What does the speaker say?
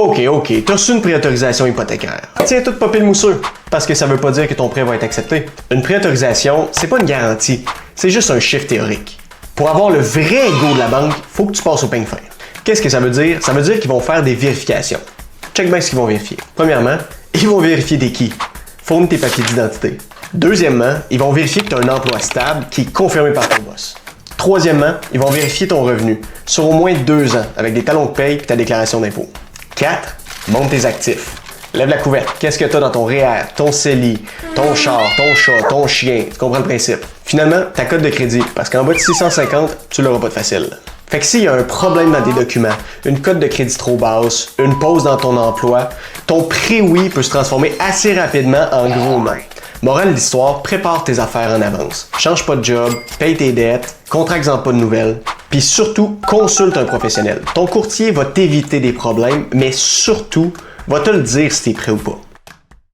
OK, t'as reçu une préautorisation hypothécaire. Tiens, tout popper le mousseux, parce que ça veut pas dire que ton prêt va être accepté. Une préautorisation, c'est pas une garantie, c'est juste un chiffre théorique. Pour avoir le vrai go de la banque, faut que tu passes au peigne fin. Qu'est-ce que ça veut dire? Ça veut dire qu'ils vont faire des vérifications. Check bien ce qu'ils vont vérifier. Premièrement, ils vont vérifier t'es qui. Fournis tes papiers d'identité. Deuxièmement, ils vont vérifier que tu as un emploi stable qui est confirmé par ton boss. Troisièmement, ils vont vérifier ton revenu sur au moins 2 ans avec des talons de paye et ta déclaration d'impôt. 4. Monte tes actifs. Lève la couverte. Qu'est-ce que tu as dans ton REER, ton CELI, ton char, ton chat, ton chien? Tu comprends le principe? Finalement, ta cote de crédit, parce qu'en bas de 650, tu l'auras pas de facile. Fait que s'il y a un problème dans tes documents, une cote de crédit trop basse, une pause dans ton emploi, ton pré-oui peut se transformer assez rapidement en gros non. Morale de l'histoire, prépare tes affaires en avance. Change pas de job, paye tes dettes, contracte-en pas de nouvelles, puis surtout, consulte un professionnel. Ton courtier va t'éviter des problèmes, mais surtout, va te le dire si t'es prêt ou pas.